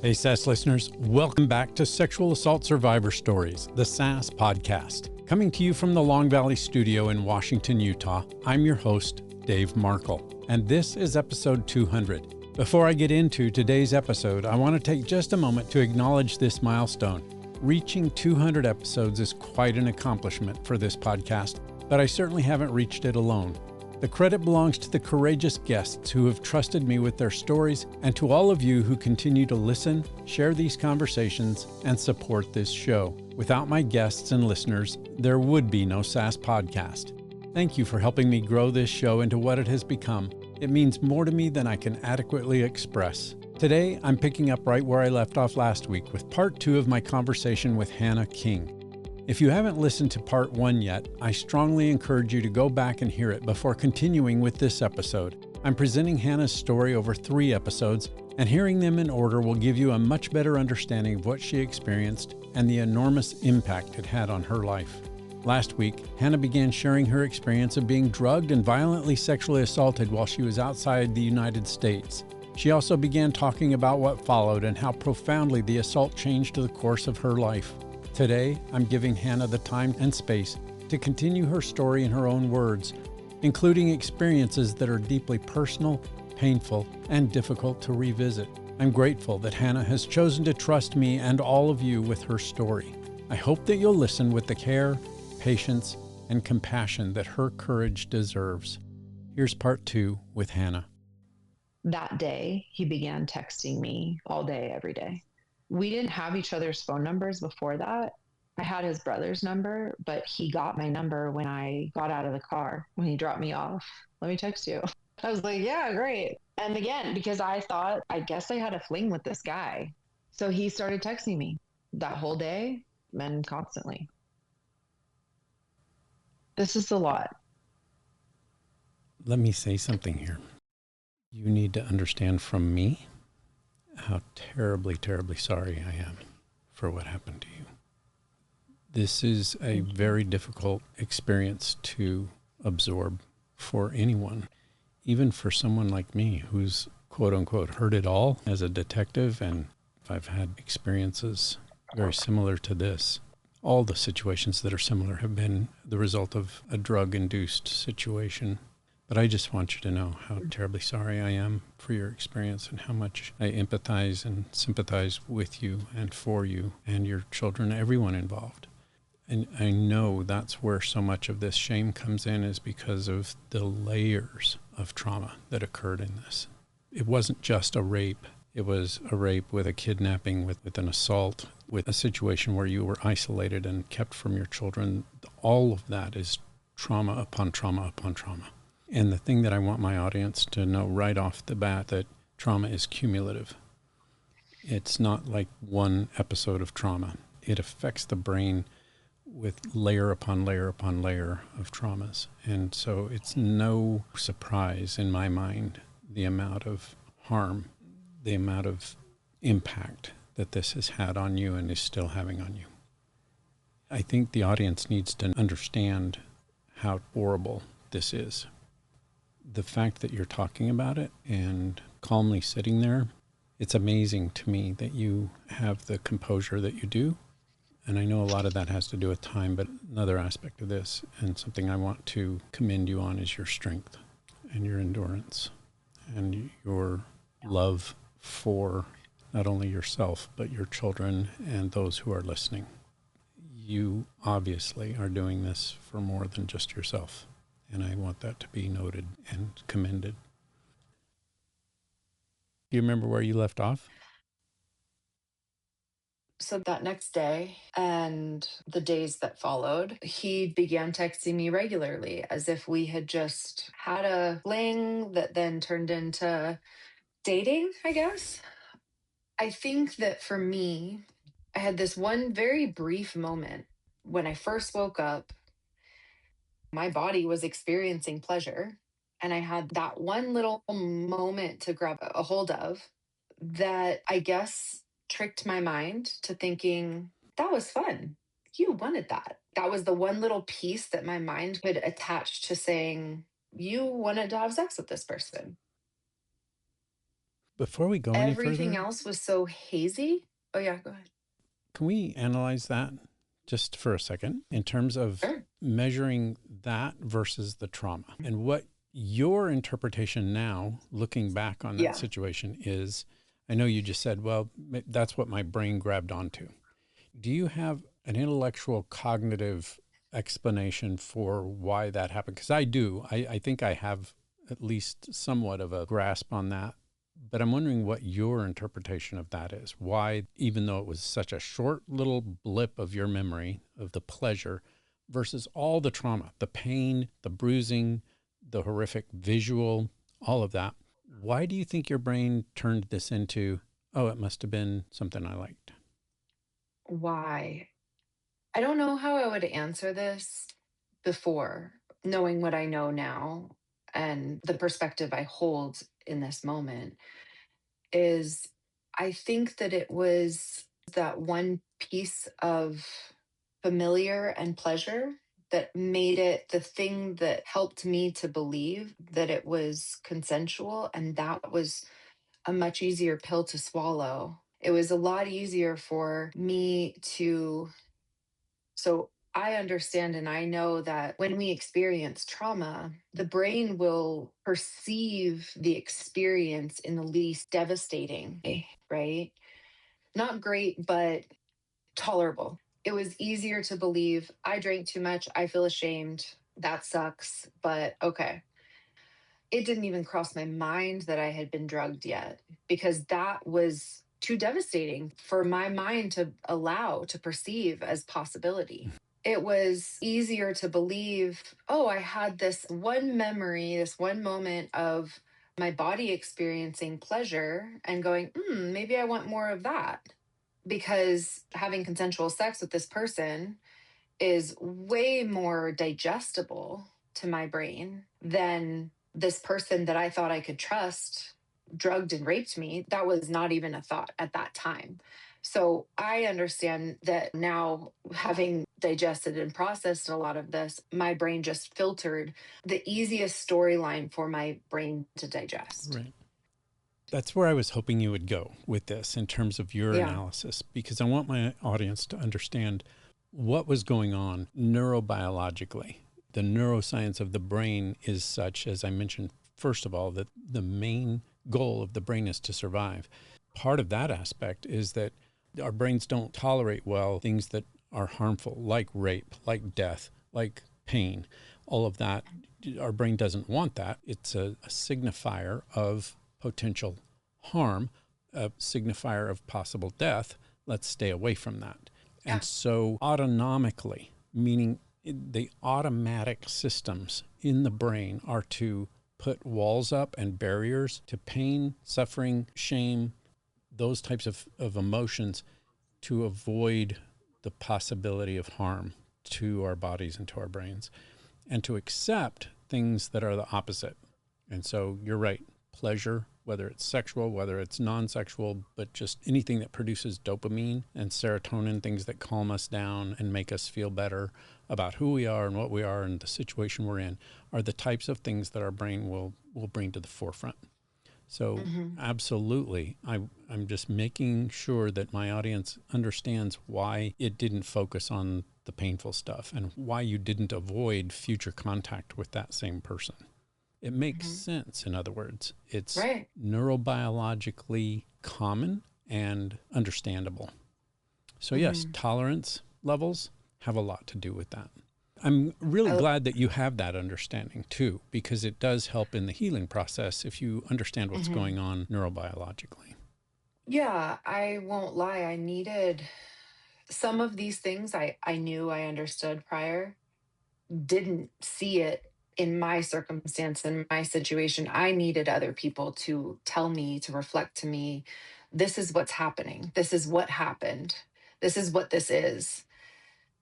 Hey, SAS listeners, welcome back to Sexual Assault Survivor Stories, the SAS podcast. Coming to you from the Long Valley studio in Washington, Utah, I'm your host, Dave Markel, and this is episode 200. Before I get into today's episode, I want to take just a moment to acknowledge this milestone. Reaching 200 episodes is quite an accomplishment for this podcast, but I certainly haven't reached it alone. The credit belongs to the courageous guests who have trusted me with their stories and to all of you who continue to listen, share these conversations, and support this show. Without my guests and listeners, there would be no SAS podcast. Thank you for helping me grow this show into what it has become. It means more to me than I can adequately express. Today, I'm picking up right where I left off last week with part 2 of my conversation with Hannah King. If you haven't listened to part 1 yet, I strongly encourage you to go back and hear it before continuing with this episode. I'm presenting Hannah's story over 3 episodes, and hearing them in order will give you a much better understanding of what she experienced and the enormous impact it had on her life. Last week, Hannah began sharing her experience of being drugged and violently sexually assaulted while she was outside the United States. She also began talking about what followed and how profoundly the assault changed the course of her life. Today, I'm giving Hannah the time and space to continue her story in her own words, including experiences that are deeply personal, painful, and difficult to revisit. I'm grateful that Hannah has chosen to trust me and all of you with her story. I hope that you'll listen with the care, patience, and compassion that her courage deserves. Here's part 2 with Hannah. That day, he began texting me all day, every day. We didn't have each other's phone numbers before that. I had his brother's number, but he got my number when I got out of the car, when he dropped me off. Let me text you. I was like, yeah, great. And again, because I thought, I guess I had a fling with this guy. So he started texting me that whole day and constantly. This is a lot. Let me say something here. You need to understand from me how terribly, terribly sorry I am for what happened to you. This is a very difficult experience to absorb for anyone, even for someone like me who's quote unquote heard it all as a detective, and I've had experiences very similar to this. All the situations that are similar have been the result of a drug-induced situation. But I just want you to know how terribly sorry I am for your experience and how much I empathize and sympathize with you and for you and your children, everyone involved. And I know that's where so much of this shame comes in, is because of the layers of trauma that occurred in this. It wasn't just a rape. It was a rape with a kidnapping, with an assault, with a situation where you were isolated and kept from your children. All of that is trauma upon trauma upon trauma. And the thing that I want my audience to know right off the bat, that trauma is cumulative. It's not like one episode of trauma. It affects the brain with layer upon layer upon layer of traumas. And so it's no surprise in my mind the amount of harm, the amount of impact that this has had on you and is still having on you. I think the audience needs to understand how horrible this is. The fact that you're talking about it and calmly sitting there, it's amazing to me that you have the composure that you do. And I know a lot of that has to do with time, but another aspect of this, and something I want to commend you on, is your strength and your endurance and your love for not only yourself, but your children and those who are listening. You obviously are doing this for more than just yourself. And I want that to be noted and commended. Do you remember where you left off? So that next day and the days that followed, he began texting me regularly as if we had just had a fling that then turned into dating, I guess. I think that for me, I had this one very brief moment when I first woke up. My body was experiencing pleasure, and I had that one little moment to grab a hold of that I guess tricked my mind to thinking, that was fun. You wanted that. That was the one little piece that my mind could attach to saying, you wanted to have sex with this person. Before we go any Everything further, else was so hazy. Oh, yeah, go ahead. can we analyze that just for a second in terms of Sure. measuring that versus the trauma and what your interpretation now, looking back on that Yeah. situation, is? I know you just said, well, that's what my brain grabbed onto. Do you have an intellectual cognitive explanation for why that happened? Because I do. I think I have at least somewhat of a grasp on that. But I'm wondering what your interpretation of that is. Why, even though it was such a short little blip of your memory of the pleasure versus all the trauma, the pain, the bruising, the horrific visual, all of that, why do you think your brain turned this into, oh, it must have been something I liked? Why? I don't know how I would answer this before knowing what I know now and the perspective I hold in this moment is I think that it was that one piece of familiar and pleasure that made it the thing that helped me to believe that it was consensual. And that was a much easier pill to swallow. It was a lot easier for me to. So I understand and I know that when we experience trauma, the brain will perceive the experience in the least devastating way, right? Not great, but tolerable. It was easier to believe I drank too much. I feel ashamed. That sucks, but okay. It didn't even cross my mind that I had been drugged yet because that was too devastating for my mind to allow to perceive as possibility. It was easier to believe, oh, I had this one memory, this one moment of my body experiencing pleasure and going, maybe I want more of that. Because having consensual sex with this person is way more digestible to my brain than this person that I thought I could trust drugged and raped me. That was not even a thought at that time. So I understand that now, having digested and processed a lot of this, my brain just filtered the easiest storyline for my brain to digest. Right. That's where I was hoping you would go with this in terms of your Yeah. analysis, because I want my audience to understand what was going on neurobiologically. The neuroscience of the brain is such, as I mentioned, first of all, that the main goal of the brain is to survive. Part of that aspect is that our brains don't tolerate well things that are harmful, like rape, like death, like pain, all of that. Our brain doesn't want that. It's a signifier of potential harm, a signifier of possible death. Let's stay away from that. And Yeah. so, autonomically, meaning the automatic systems in the brain are to put walls up and barriers to pain, suffering, shame, those types of emotions to avoid the possibility of harm to our bodies and to our brains, and to accept things that are the opposite. And so you're right, pleasure, whether it's sexual, whether it's non-sexual, but just anything that produces dopamine and serotonin, things that calm us down and make us feel better about who we are and what we are and the situation we're in, are the types of things that our brain will bring to the forefront. So Hmm. absolutely, I'm just making sure that my audience understands why it didn't focus on the painful stuff and why you didn't avoid future contact with that same person. It makes Hmm. sense, in other words. It's Right. neurobiologically common and understandable. So yes, Hmm. tolerance levels have a lot to do with that. I'm really I, glad that you have that understanding too, because it does help in the healing process if you understand what's mhm. going on neurobiologically. Yeah, I won't lie. I needed some of these things I knew I understood prior, didn't see it in my circumstance, in my situation. I needed other people to tell me, to reflect to me, this is what's happening. This is what happened. This is what this is.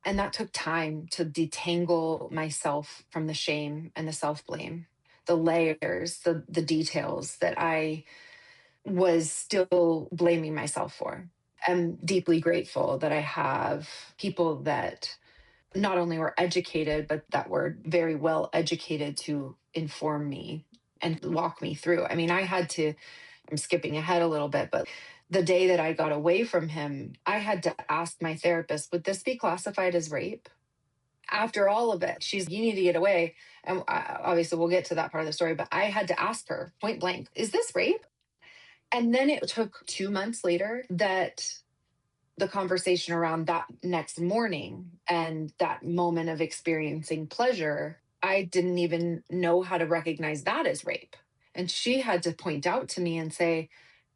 And that took time to detangle myself from the shame and the self blame, the layers, the details that I was still blaming myself for. I'm deeply grateful that I have people that not only were educated, but that were very well educated to inform me and walk me through. I mean, I had to I'm skipping ahead a little bit, but the day that I got away from him, I had to ask my therapist, would this be classified as rape? After all of it, she's, you need to get away. And obviously, we'll get to that part of the story, but I had to ask her point blank, is this rape? And then it took 2 months later that the conversation around that next morning and that moment of experiencing pleasure, I didn't even know how to recognize that as rape. And she had to point out to me and say,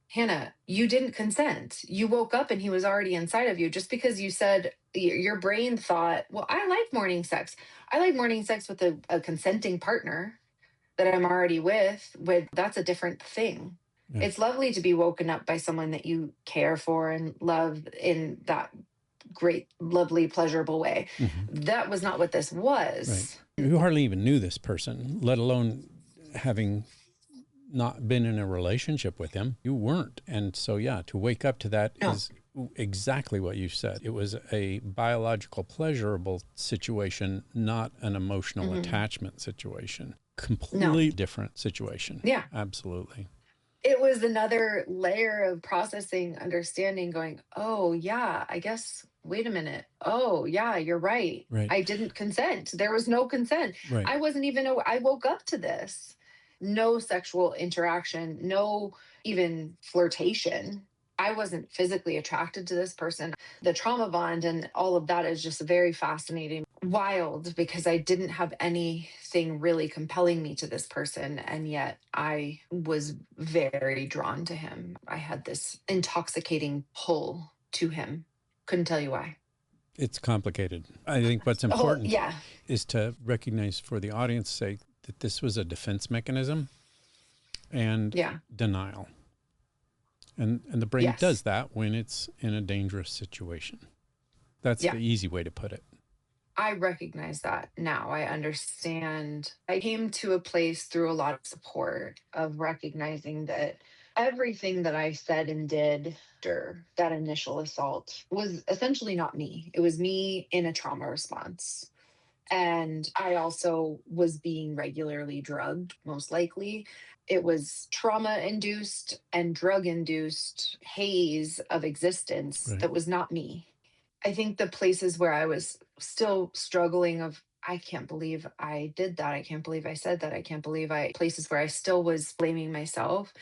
Hannah, you didn't consent. You woke up and he was already inside of you. Just because you said your brain thought, well, I like morning sex. I like morning sex with a consenting partner that I'm already with, that's a different thing. Yeah. It's lovely to be woken up by someone that you care for and love in that great, lovely, pleasurable way. That was not what this was. Right. You hardly even knew this person, let alone having not been in a relationship with him. You weren't. And so, yeah, to wake up to that is exactly what you said. It was a biological, pleasurable situation, not an emotional attachment situation. Completely different situation. Yeah. Absolutely. It was another layer of processing, understanding, going, oh, yeah, I guess, wait a minute. Oh, yeah, you're right. Right. I didn't consent. There was no consent. Right. I wasn't even, I woke up to this. No sexual interaction, no even flirtation. I wasn't physically attracted to this person. The trauma bond and all of that is just very fascinating, wild, because I didn't have anything really compelling me to this person. And yet I was very drawn to him. I had this intoxicating pull to him. Couldn't tell you why. It's complicated. I think what's important yeah. is to recognize for the audience's sake that this was a defense mechanism and denial. And the brain does that when it's in a dangerous situation. That's the easy way to put it. I recognize that now. I understand. I came to a place through a lot of support of recognizing that everything that I said and did after that initial assault was essentially not me. It was me in a trauma response. And I also was being regularly drugged, most likely. It was trauma induced and drug induced haze of existence that was not me. I think the places where I was still struggling of, I can't believe I did that. I can't believe I said that. I can't believe places where I still was blaming myself.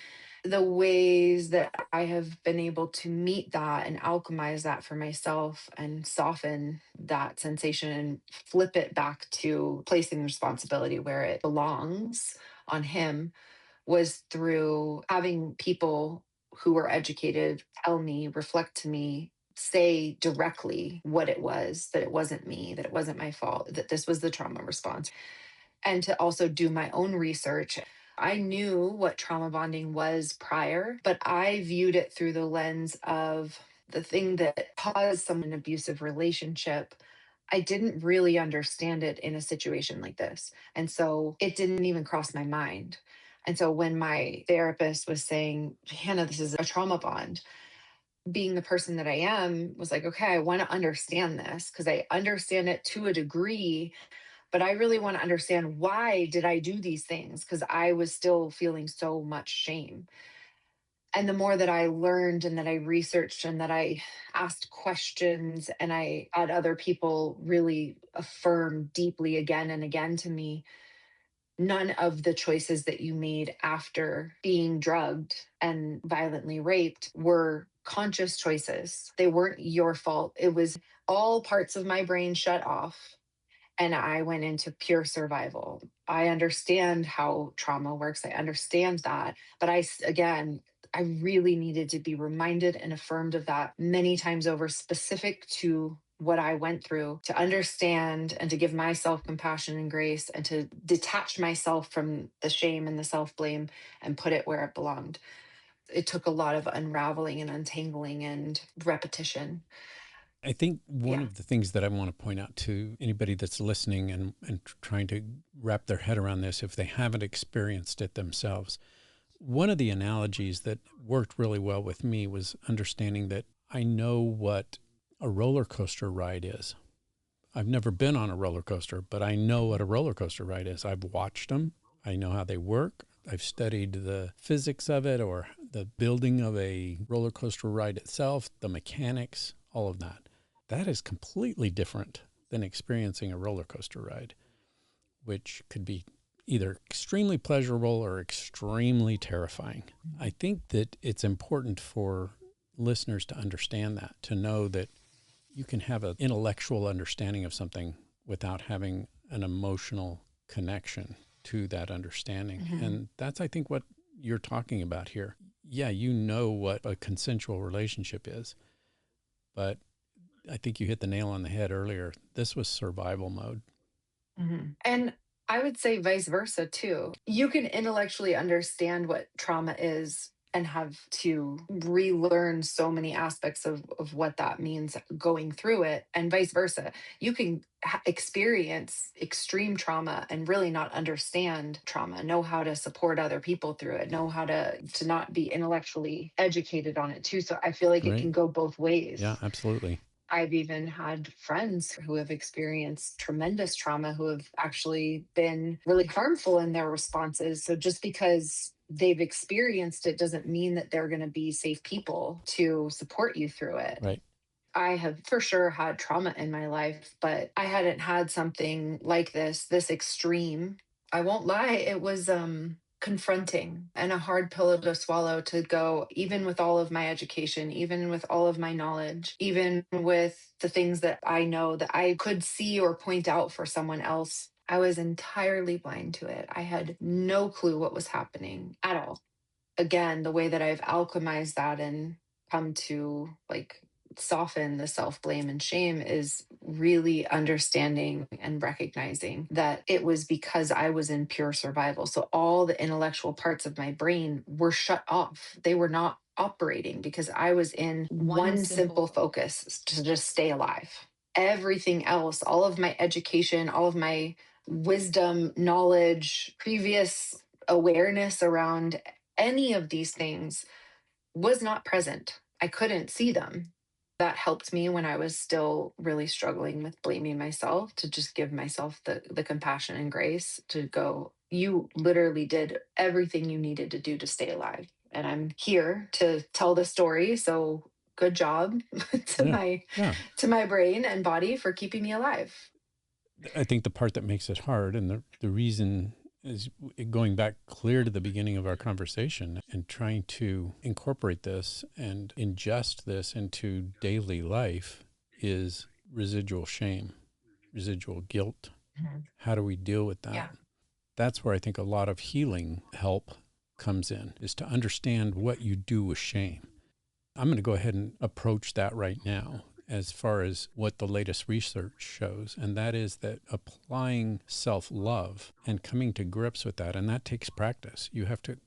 The ways that I have been able to meet that and alchemize that for myself and soften that sensation and flip it back to placing the responsibility where it belongs on him was through having people who were educated tell me, reflect to me, say directly what it was, that it wasn't me, that it wasn't my fault, that this was the trauma response, and to also do my own research. I knew what trauma bonding was prior, but I viewed it through the lens of the thing that caused someone an abusive relationship. I didn't really understand it in a situation like this. And so it didn't even cross my mind. And so when my therapist was saying, Hannah, this is a trauma bond, being the person that I am, was like, okay, I want to understand this because I understand it to a degree, but I really want to understand why did I do these things? Because I was still feeling so much shame. And the more that I learned and that I researched and that I asked questions and I had other people really affirm deeply again and again to me, none of the choices that you made after being drugged and violently raped were conscious choices. They weren't your fault. It was all parts of my brain shut off and I went into pure survival. I understand how trauma works. I understand that. But again, I really needed to be reminded and affirmed of that many times over, specific to what I went through, to understand and to give myself compassion and grace and to detach myself from the shame and the self blame and put it where it belonged. It took a lot of unraveling and untangling and repetition. I think one of the things that I want to point out to anybody that's listening and trying to wrap their head around this, if they haven't experienced it themselves, one of the analogies that worked really well with me was understanding that I know what a roller coaster ride is. I've never been on a roller coaster, but I know what a roller coaster ride is. I've watched them. I know how they work. I've studied the physics of it or the building of a roller coaster ride itself, the mechanics, all of that. That is completely different than experiencing a roller coaster ride, which could be either extremely pleasurable or extremely terrifying. I think that it's important for listeners to understand that, to know that you can have an intellectual understanding of something without having an emotional connection to that understanding. Mm-hmm. And that's, I think, what you're talking about here. Yeah, you know what a consensual relationship is, but I think you hit the nail on the head earlier. This was survival mode. Mm-hmm. And I would say vice versa too. You can intellectually understand what trauma is and have to relearn so many aspects of what that means going through it, and vice versa. You can experience extreme trauma and really not understand trauma, know how to support other people through it, know how to not be intellectually educated on it too. So I feel like it Right. can go both Yeah, ways. absolutely. I've even had friends who have experienced tremendous trauma who have actually been really harmful in their responses. So just because they've experienced it doesn't mean that they're going to be safe people to support you through it. Right. I have for sure had trauma in my life, but I hadn't had something like this extreme. I won't lie, it was confronting and a hard pill to swallow, to go, even with all of my education, even with all of my knowledge, even with the things that I know that I could see or point out for someone else. I was entirely blind to it. I had no clue what was happening at all. Again, the way that I've alchemized that and come to like soften the self blame and shame is really understanding and recognizing that it was because I was in pure survival. So all the intellectual parts of my brain were shut off. They were not operating because I was in one simple focus, to just stay alive. Everything else, all of my education, all of my wisdom, knowledge, previous awareness around any of these things was not present. I couldn't see them. That helped me when I was still really struggling with blaming myself, to just give myself the compassion and grace to go, you literally did everything you needed to do to stay alive. And I'm here to tell the story. So good job to Yeah. my Yeah. to my brain and body for keeping me alive. I think the part that makes it hard, and the reason is going back clear to the beginning of our conversation and trying to incorporate this and ingest this into daily life, is residual shame, residual guilt. Mhm. How do we deal with that? Yeah. That's where I think a lot of healing help comes in, is to understand what you do with shame. I'm going to go ahead and approach that right now as far as what the latest research shows. And that is that applying self-love and coming to grips with that, and that takes practice.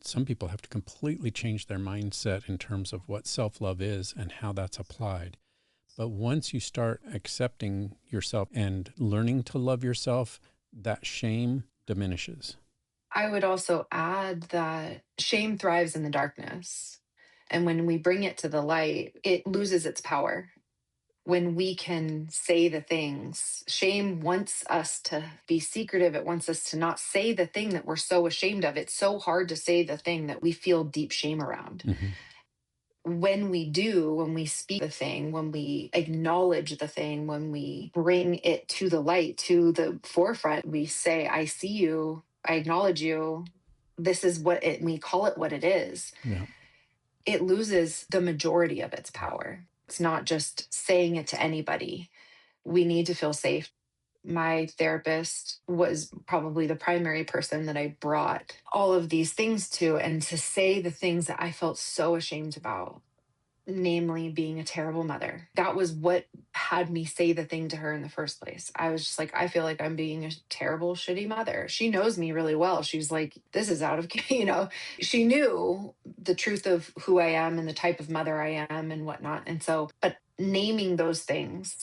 Some people have to completely change their mindset in terms of what self-love is and how that's applied. But once you start accepting yourself and learning to love yourself, that shame diminishes. I would also add that shame thrives in the darkness. And when we bring it to the light, it loses its power. When we can say the things, shame wants us to be secretive. It wants us to not say the thing that we're so ashamed of. It's so hard to say the thing that we feel deep shame around. Mm-hmm. When we do, when we speak the thing, when we acknowledge the thing, when we bring it to the light, to the forefront, we say, I see you, I acknowledge you. This is what it, we call it what it is. Yeah. It loses the majority of its power. It's not just saying it to anybody. We need to feel safe. My therapist was probably the primary person that I brought all of these things to, and to say the things that I felt so ashamed about, namely being a terrible mother. That was what had me say the thing to her in the first place. I was just like, I feel like I'm being a terrible, shitty mother. She knows me really well. She's like, this is out of, she knew the truth of who I am and the type of mother I am and whatnot. And so, but naming those things,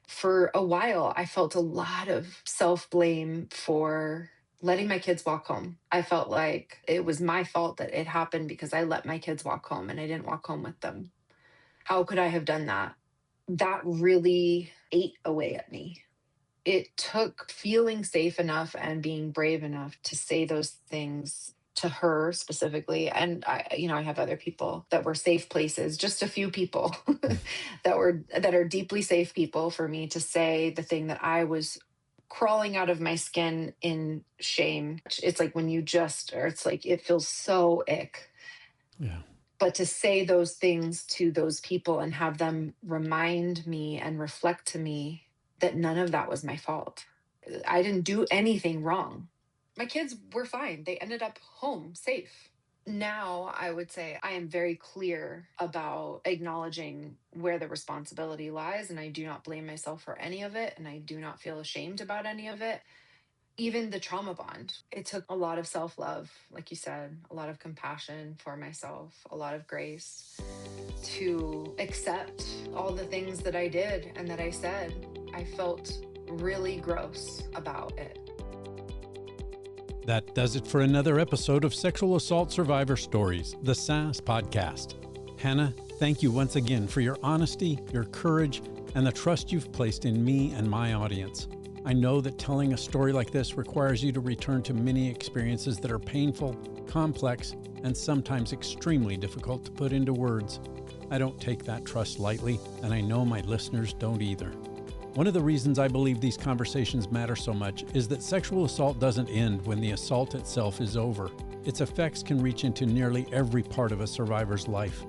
for a while, I felt a lot of self blame for letting my kids walk home. I felt like it was my fault that it happened because I let my kids walk home and I didn't walk home with them. How could I have done that? That really ate away at me. It took feeling safe enough and being brave enough to say those things to her specifically. And I have other people that were safe places, just a few people that are deeply safe people for me to say the thing that I was crawling out of my skin in shame. It's like when you just, or it's like, it feels so ick. Yeah. But to say those things to those people and have them remind me and reflect to me that none of that was my fault. I didn't do anything wrong. My kids were fine. They ended up home safe. Now, I would say I am very clear about acknowledging where the responsibility lies, and I do not blame myself for any of it, and I do not feel ashamed about any of it. Even the trauma bond, it took a lot of self love, like you said, a lot of compassion for myself, a lot of grace to accept all the things that I did and that I said. I felt really gross about it. That does it for another episode of Sexual Assault Survivor Stories, the SAS podcast. Hannah, thank you once again for your honesty, your courage, and the trust you've placed in me and my audience. I know that telling a story like this requires you to return to many experiences that are painful, complex, and sometimes extremely difficult to put into words. I don't take that trust lightly, and I know my listeners don't either. One of the reasons I believe these conversations matter so much is that sexual assault doesn't end when the assault itself is over. Its effects can reach into nearly every part of a survivor's life.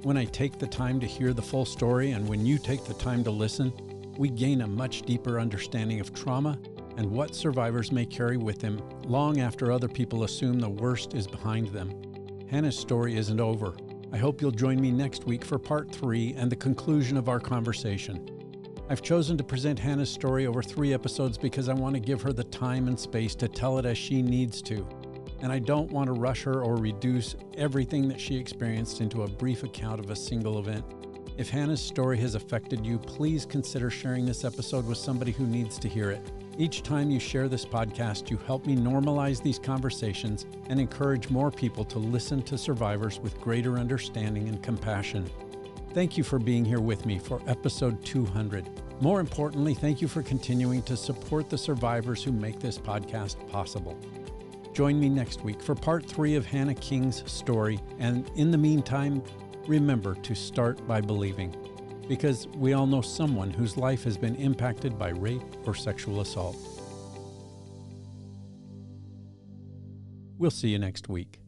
When I take the time to hear the full story, and when you take the time to listen, we gain a much deeper understanding of trauma and what survivors may carry with them long after other people assume the worst is behind them. Hannah's story isn't over. I hope you'll join me next week for part 3 and the conclusion of our conversation. I've chosen to present Hannah's story over 3 episodes because I want to give her the time and space to tell it as she needs to. And I don't want to rush her or reduce everything that she experienced into a brief account of a single event. If Hannah's story has affected you, please consider sharing this episode with somebody who needs to hear it. Each time you share this podcast, you help me normalize these conversations and encourage more people to listen to survivors with greater understanding and compassion. Thank you for being here with me for episode 200. More importantly, thank you for continuing to support the survivors who make this podcast possible. Join me next week for part 3 of Hannah King's story. And in the meantime, remember to start by believing, because we all know someone whose life has been impacted by rape or sexual assault. We'll see you next week.